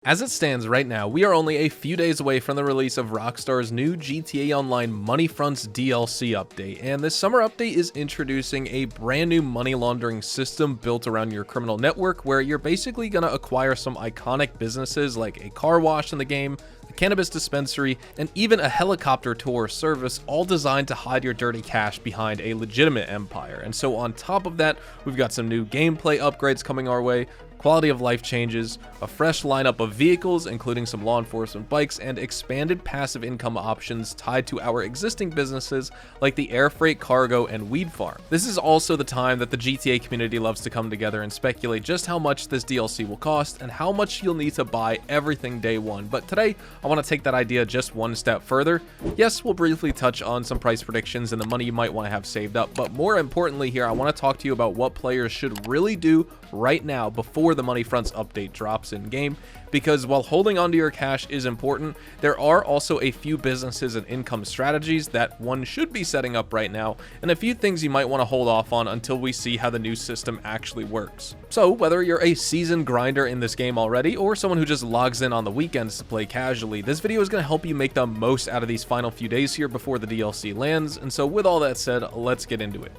As it stands right now, we are only a few days away from the release of Rockstar's new GTA Online Money Fronts DLC update, and this summer update is introducing a brand new money laundering system built around your criminal network, where you're basically going to acquire some iconic businesses like a car wash in the game, a cannabis dispensary, and even a helicopter tour service, all designed to hide your dirty cash behind a legitimate empire. And so on top of that, we've got some new gameplay upgrades coming our way, quality of life changes, a fresh lineup of vehicles including some law enforcement bikes, and expanded passive income options tied to our existing businesses like the air freight cargo and weed farm. This is also the time that the GTA community loves to come together and speculate just how much this DLC will cost and how much you'll need to buy everything day one. But today, I want to take that idea just one step further. Yes, we'll briefly touch on some price predictions and the money you might want to have saved up, but more importantly here, I want to talk to you about what players should really do right now before the Money Fronts update drops in game, because while holding onto your cash is important, there are also a few businesses and income strategies that one should be setting up right now, and a few things you might want to hold off on until we see how the new system actually works. So whether you're a seasoned grinder in this game already, or someone who just logs in on the weekends to play casually, this video is going to help you make the most out of these final few days here before the DLC lands. And so with all that said, let's get into it.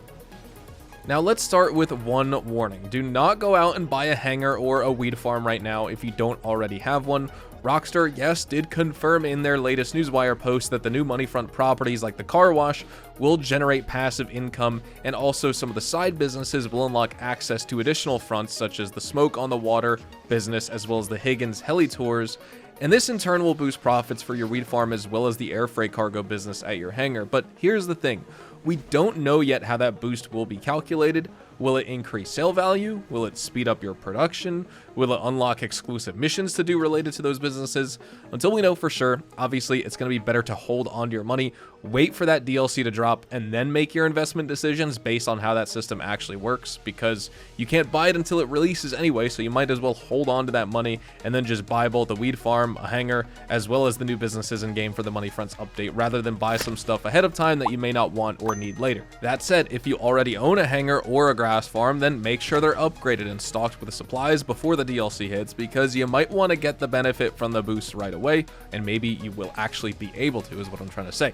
Now let's start with one warning. Do not go out and buy a hangar or a weed farm right now if you don't already have one. Rockstar, yes, did confirm in their latest Newswire post that the new money front properties like the car wash will generate passive income, and also some of the side businesses will unlock access to additional fronts such as the Smoke on the Water business as well as the Higgins heli tours. And this in turn will boost profits for your weed farm as well as the air freight cargo business at your hangar. But here's the thing. We don't know yet how that boost will be calculated. Will it increase sale value? Will it speed up your production? Will it unlock exclusive missions to do related to those businesses? Until we know for sure, obviously it's going to be better to hold on to your money, wait for that DLC to drop, and then make your investment decisions based on how that system actually works, because you can't buy it until it releases anyway, so you might as well hold on to that money and then just buy both the weed farm, a hangar, as well as the new businesses in game for the Money Fronts update, rather than buy some stuff ahead of time that you may not want or need later. That said, if you already own a hangar or a grass farm, then make sure they're upgraded and stocked with supplies before the DLC hits, because you might want to get the benefit from the boost right away, and maybe you will actually be able to, is what I'm trying to say.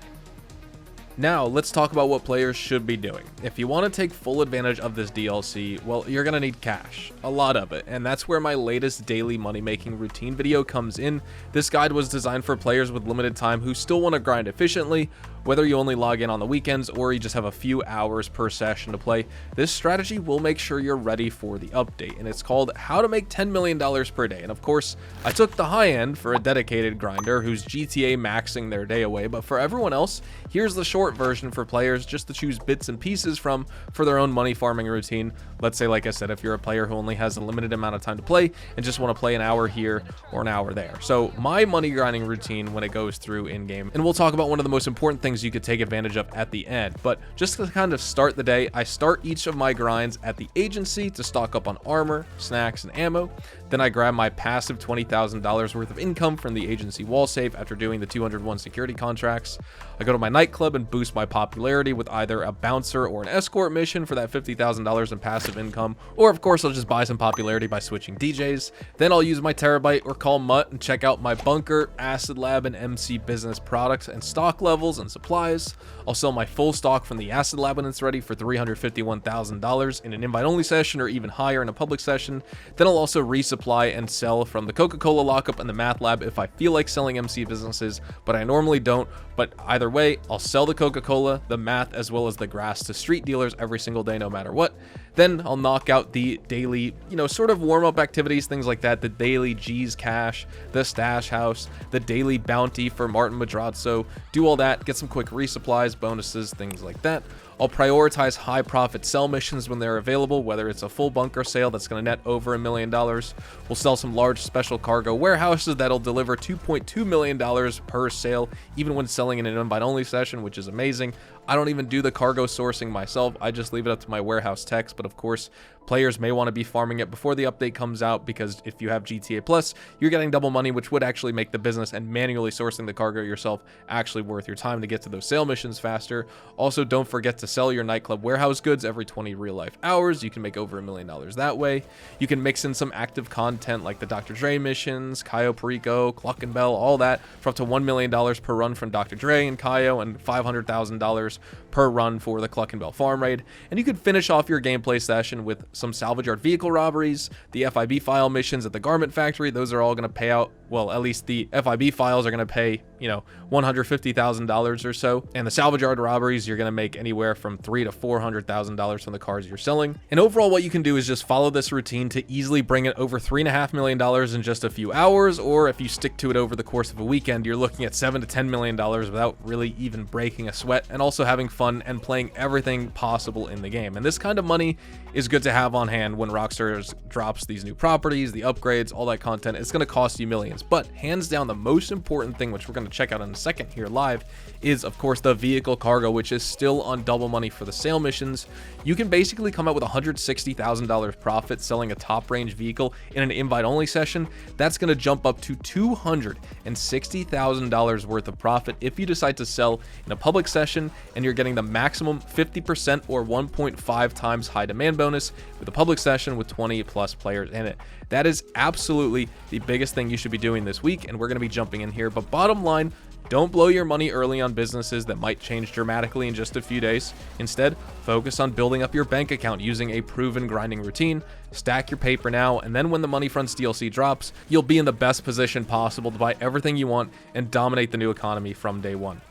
Now, let's talk about what players should be doing. If you want to take full advantage of this DLC, well, you're going to need cash, a lot of it, and that's where my latest daily money-making routine video comes in. This guide was designed for players with limited time who still want to grind efficiently, whether you only log in on the weekends or you just have a few hours per session to play. This strategy will make sure you're ready for the update, and it's called How to Make $10 Million Per Day. And of course, I took the high end for a dedicated grinder who's GTA maxing their day away, but for everyone else, here's the short version for players just to choose bits and pieces from for their own money farming routine. Let's say, like I said, if you're a player who only has a limited amount of time to play and just want to play an hour here or an hour there. So my money grinding routine when it goes through in game, and we'll talk about one of the most important things you could take advantage of at the end, but just to kind of start the day, I start each of my grinds at the agency to stock up on armor, snacks, and ammo. Then I grab my passive $20,000 worth of income from the agency wall safe after doing the 201 security contracts. I go to my nightclub and boost my popularity with either a bouncer or an escort mission for that $50,000 in passive income, or of course I'll just buy some popularity by switching DJs. Then I'll use my terabyte or call Mutt and check out my bunker, acid lab, and MC business products and stock levels and supplies. I'll sell my full stock from the acid lab when it's ready for $351,000 in an invite-only session or even higher in a public session. Then I'll also resupply and sell from the Coca-Cola lockup and the math lab if I feel like selling MC businesses, but I normally don't. But either way, I'll sell the Coca-Cola, the math, as well as the grass to street dealers every single day, no matter what. Then I'll knock out the daily, sort of warm-up activities, things like that, the daily G's cash, the stash house, the daily bounty for Martin Madrazo, do all that, get some quick resupplies, bonuses, things like that. I'll prioritize high profit sell missions when they're available, whether it's a full bunker sale that's going to net over $1 million. We'll sell some large special cargo warehouses that'll deliver $2.2 million per sale, even when selling in an invite-only session, which is amazing. I don't even do the cargo sourcing myself. I just leave it up to my warehouse techs, but of course, Players may want to be farming it before the update comes out, because if you have GTA Plus, you're getting double money, which would actually make the business and manually sourcing the cargo yourself actually worth your time to get to those sale missions faster. Also, don't forget to sell your nightclub warehouse goods every 20 real life hours. You can make over $1 million that way. You can mix in some active content like the Dr. Dre missions, Cayo Perico, Cluck and Bell, all that, for up to $1 million per run from Dr. Dre and Cayo, and $500,000 per run for the Cluck and Bell farm raid. And you could finish off your gameplay session with some salvage yard vehicle robberies, the FIB file missions at the garment factory. Those are all going to pay out, well, at least the FIB files are going to pay, you know, $150,000 or so. And the salvage yard robberies, you're going to make anywhere from $300,000 to $400,000 from the cars you're selling. And overall, what you can do is just follow this routine to easily bring it over $3.5 million in just a few hours. Or if you stick to it over the course of a weekend, you're looking at $7 to $10 million without really even breaking a sweat, and also having fun and playing everything possible in the game. And this kind of money is good to have on hand when Rockstar drops these new properties, the upgrades, all that content. It's going to cost you millions. But hands down, the most important thing, which we're going to check out in a second here live, is of course the vehicle cargo, which is still on double money for the sale missions. You can basically come out with $160,000 profit selling a top range vehicle in an invite only session. That's going to jump up to $260,000 worth of profit if you decide to sell in a public session, and you're getting the maximum 50% or 1.5 times high demand bonus with a public session with 20 plus players in it. That is absolutely the biggest thing you should be doing this week, and we're going to be jumping in here. But bottom line, don't blow your money early on businesses that might change dramatically in just a few days. Instead, focus on building up your bank account using a proven grinding routine. Stack your paper now, and then when the Money Fronts DLC drops, you'll be in the best position possible to buy everything you want and dominate the new economy from day one.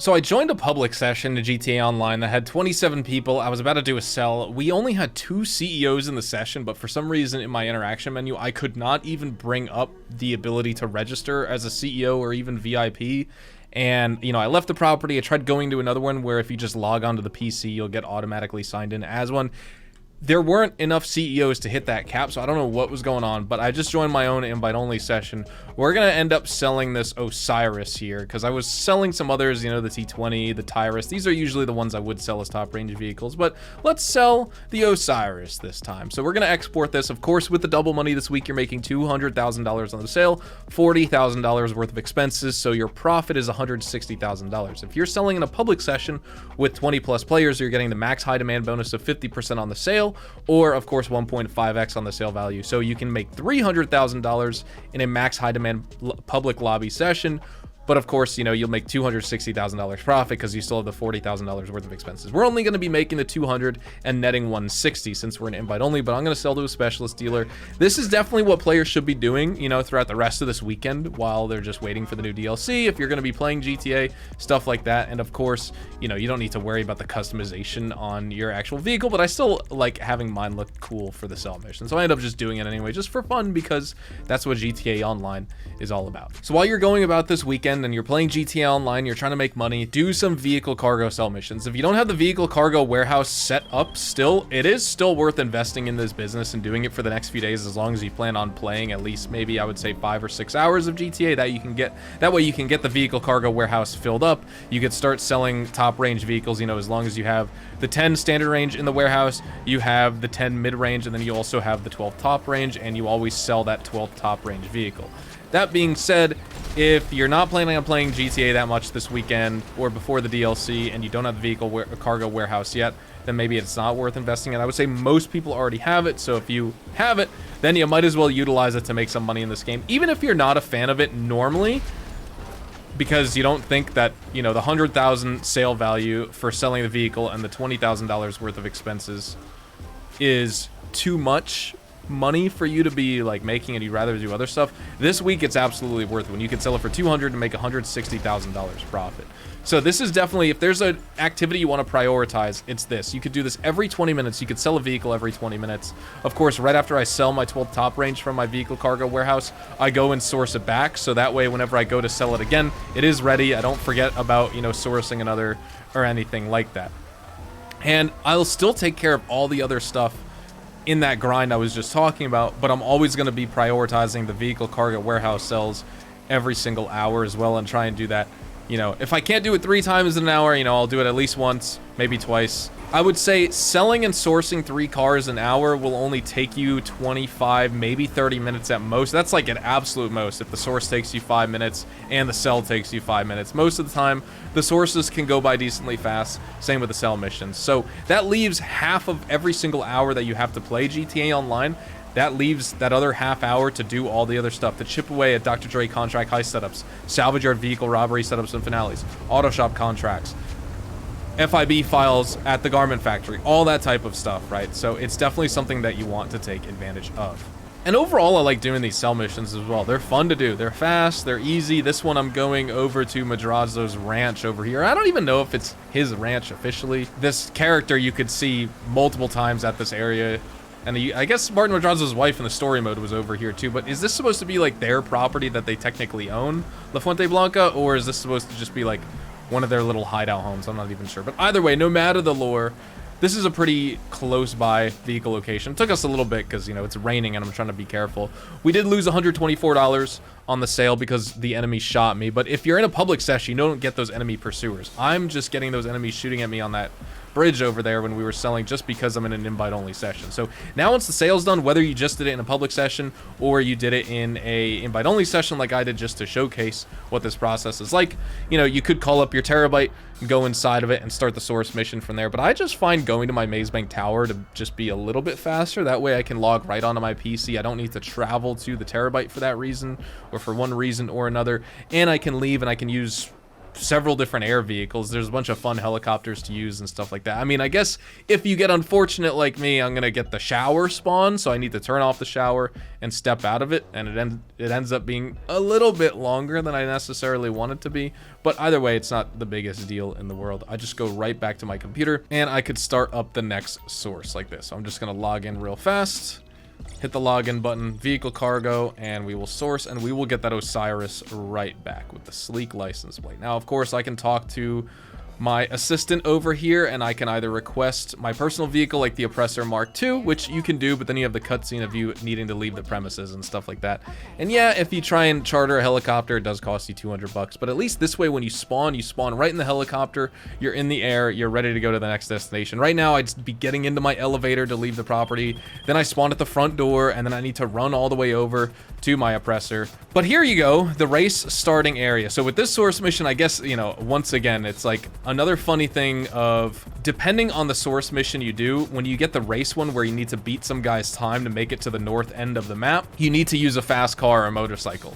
So I joined a public session to GTA Online that had 27 people. I was about to do a sell. We only had 2 CEOs in the session, but for some reason in my interaction menu, I could not even bring up the ability to register as a CEO or even VIP. And, you know, I left the property. I tried going to another one where if you just log onto the PC, you'll get automatically signed in as one. There weren't enough CEOs to hit that cap, so I don't know what was going on, but I just joined my own invite-only session. We're going to end up selling this Osiris here, because I was selling some others, you know, the T20, the Tyrus. These are usually the ones I would sell as top-range vehicles, but let's sell the Osiris this time. So we're going to export this. Of course, with the double money this week, you're making $200,000 on the sale, $40,000 worth of expenses, so your profit is $160,000. If you're selling in a public session with 20-plus players, you're getting the max high-demand bonus of 50% on the sale, or of course 1.5x on the sale value. So you can make $300,000 in a max high demand public lobby session. But of course, you know, you'll make $260,000 profit because you still have the $40,000 worth of expenses. We're only going to be making the 200 and netting 160 since we're an invite only, but I'm going to sell to a specialist dealer. This is definitely what players should be doing, you know, throughout the rest of this weekend while they're just waiting for the new DLC. If you're going to be playing GTA, stuff like that. And of course, you know, you don't need to worry about the customization on your actual vehicle, but I still like having mine look cool for the sell mission. So I end up just doing it anyway, just for fun, because that's what GTA Online is all about. So while you're going about this weekend and you're playing GTA Online, you're trying to make money, do some vehicle cargo sell missions. If you don't have the vehicle cargo warehouse set up still, it is still worth investing in this business and doing it for the next few days, as long as you plan on playing at least maybe I would say 5 or 6 hours of GTA. That way you can get the vehicle cargo warehouse filled up. You could start selling top range vehicles, you know, as long as you have the 10 standard range in the warehouse, you have the 10 mid range, and then you also have the 12 top range, and you always sell that 12 top range vehicle. That being said, if you're not planning on playing GTA that much this weekend or before the DLC and you don't have the vehicle cargo warehouse yet, then maybe it's not worth investing in. I would say most people already have it, so if you have it, then you might as well utilize it to make some money in this game. Even if you're not a fan of it normally, because you don't think that, you know, the $100,000 sale value for selling the vehicle and the $20,000 worth of expenses is too much money for you to be like making, and you'd rather do other stuff, this week it's absolutely worth it when you can sell it for $200 and make $160,000 profit. So this is definitely, if there's an activity you want to prioritize, it's this. You could do this every 20 minutes. You could sell a vehicle every 20 minutes. Of course, right after I sell my 12 top range from my vehicle cargo warehouse, I go and source it back, so that way whenever I go to sell it again, it is ready. I don't forget about, you know, sourcing another or anything like that. And I'll still take care of all the other stuff in that grind I was just talking about, but I'm always going to be prioritizing the vehicle cargo warehouse sells every single hour as well, and try and do that You know, if I can't do it 3 times in an hour, you know, I'll do it at least once, maybe twice. I would say selling and sourcing 3 cars an hour will only take you 25, maybe 30 minutes at most. That's like an absolute most if the source takes you 5 minutes and the sell takes you 5 minutes. Most of the time, the sources can go by decently fast. Same with the sell missions. So that leaves half of every single hour that you have to play GTA Online. That leaves that other half hour to do all the other stuff, to chip away at Dr. Dre contract heist setups, salvage yard vehicle robbery setups and finales, auto shop contracts, FIB files at the garment factory, all that type of stuff, right? So it's definitely something that you want to take advantage of. And overall, I like doing these sell missions as well. They're fun to do. They're fast. They're easy. This one, I'm going over to Madrazo's ranch over here. I don't even know if it's his ranch officially. This character you could see multiple times at this area. And I guess Martin Madrazo's wife in the story mode was over here too. But is this supposed to be like their property that they technically own, La Fuente Blanca? Or is this supposed to just be like one of their little hideout homes? I'm not even sure. But either way, no matter the lore, this is a pretty close by vehicle location. It took us a little bit because, you know, it's raining and I'm trying to be careful. We did lose $124 on the sale because the enemy shot me. But if you're in a public session, you don't get those enemy pursuers. I'm just getting those enemies shooting at me on that bridge over there when we were selling just because I'm in an invite only session. So now once the sale's done, whether you just did it in a public session or you did it in a invite only session like I did just to showcase what this process is like, you know, you could call up your terabyte, go inside of it and start the source mission from there. But I just find going to my Maze Bank tower to just be a little bit faster. That way I can log right onto my PC. I don't need to travel to the terabyte for that reason or for one reason or another. And I can leave and I can use several different air vehicles. There's a bunch of fun helicopters to use and stuff like that. I mean, I guess if you get unfortunate like me, I'm gonna get the shower spawn, so I need to turn off the shower and step out of it, and it ends up being a little bit longer than I necessarily want it to be. But either way, it's not the biggest deal in the world. I just go right back to my computer and I could start up the next source like this. So I'm just gonna log in real fast, hit the login button, vehicle cargo, and we will source, and we will get that Osiris right back with the sleek license plate. Now, of course, I can talk to my assistant over here, and I can either request my personal vehicle like the Oppressor Mark II, which you can do, but then you have the cutscene of you needing to leave the premises and stuff like that. And yeah, if you try and charter a helicopter, it does cost you 200 bucks, but at least this way when you spawn right in the helicopter, you're in the air, you're ready to go to the next destination. Right now, I'd be getting into my elevator to leave the property, then I spawn at the front door, and then I need to run all the way over to my Oppressor. But here you go, the race starting area. So with this source mission, I guess, you know, once again, it's like another funny thing of, depending on the source mission you do, when you get the race one where you need to beat some guy's time to make it to the north end of the map, you need to use a fast car or motorcycle.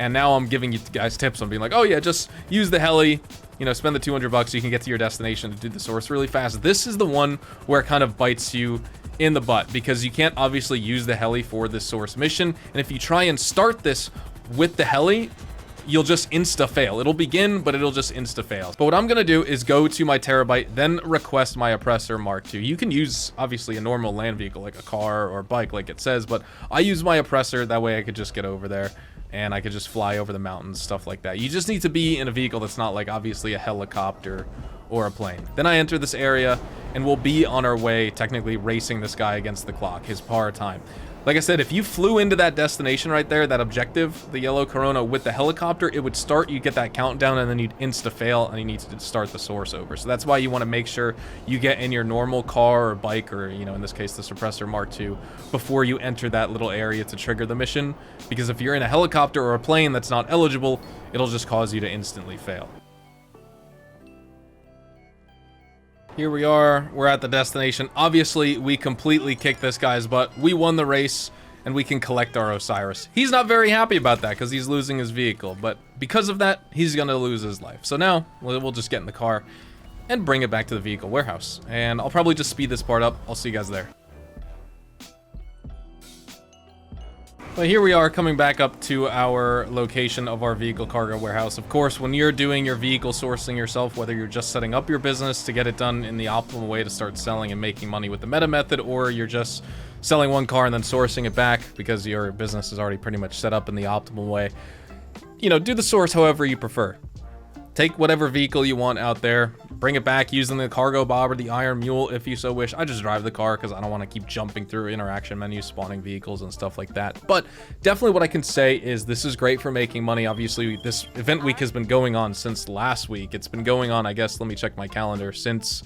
And now I'm giving you guys tips on being like, oh yeah, just use the heli, you know, spend the 200 bucks so you can get to your destination to do the source really fast. This is the one where it kind of bites you in the butt because you can't obviously use the heli for this source mission. And if you try and start this with the heli, you'll just insta-fail. It'll begin, but it'll just insta-fail. But what I'm gonna do is go to my terabyte, then request my Oppressor Mark II. You can use, obviously, a normal land vehicle, like a car or a bike, like it says, but I use my Oppressor. That way I could just get over there, and I could just fly over the mountains, stuff like that. You just need to be in a vehicle that's not, like, obviously a helicopter or a plane. Then I enter this area, and we'll be on our way, technically racing this guy against the clock, his par time. Like I said, if you flew into that destination right there, that objective, the yellow Corona with the helicopter, it would start, you get that countdown, and then you'd insta-fail, and you need to start the source over. So that's why you want to make sure you get in your normal car or bike, or, you know, in this case, the Suppressor Mark II, before you enter that little area to trigger the mission. Because if you're in a helicopter or a plane that's not eligible, it'll just cause you to instantly fail. Here we are, we're at the destination. Obviously, we completely kicked this guy's butt. We won the race, and we can collect our Osiris. He's not very happy about that, because he's losing his vehicle, but because of that, he's gonna lose his life. So now, we'll just get in the car and bring it back to the vehicle warehouse. And I'll probably just speed this part up. I'll see you guys there. But here we are coming back up to our location of our vehicle cargo warehouse. Of course, when you're doing your vehicle sourcing yourself, whether you're just setting up your business to get it done in the optimal way to start selling and making money with the meta method, or you're just selling one car and then sourcing it back because your business is already pretty much set up in the optimal way, you know, do the source however you prefer. Take whatever vehicle you want out there, bring it back using the cargo bob or the iron mule if you so wish. I just drive the car because I don't want to keep jumping through interaction menus, spawning vehicles and stuff like that. But definitely what I can say is this is great for making money. Obviously, this event week has been going on since last week. It's been going on, I guess, let me check my calendar, since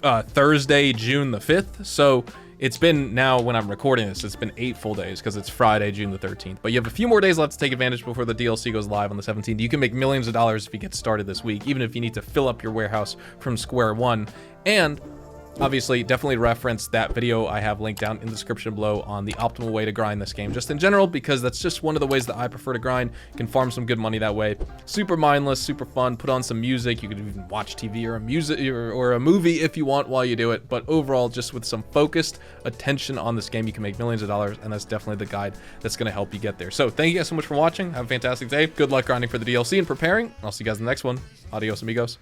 Thursday, June the 5th. So it's been, now when I'm recording this, it's been 8 full days because it's Friday, June the 13th. But you have a few more days left to take advantage before the DLC goes live on the 17th. You can make millions of dollars if you get started this week, even if you need to fill up your warehouse from square one. And obviously, definitely reference that video I have linked down in the description below on the optimal way to grind this game, just in general, because that's just one of the ways that I prefer to grind. You can farm some good money that way. Super mindless, super fun. Put on some music. You could even watch TV or a movie if you want while you do it. But overall, just with some focused attention on this game, you can make millions of dollars, and that's definitely the guide that's going to help you get there. So thank you guys so much for watching. Have a fantastic day. Good luck grinding for the DLC and preparing. I'll see you guys in the next one. Adios, amigos.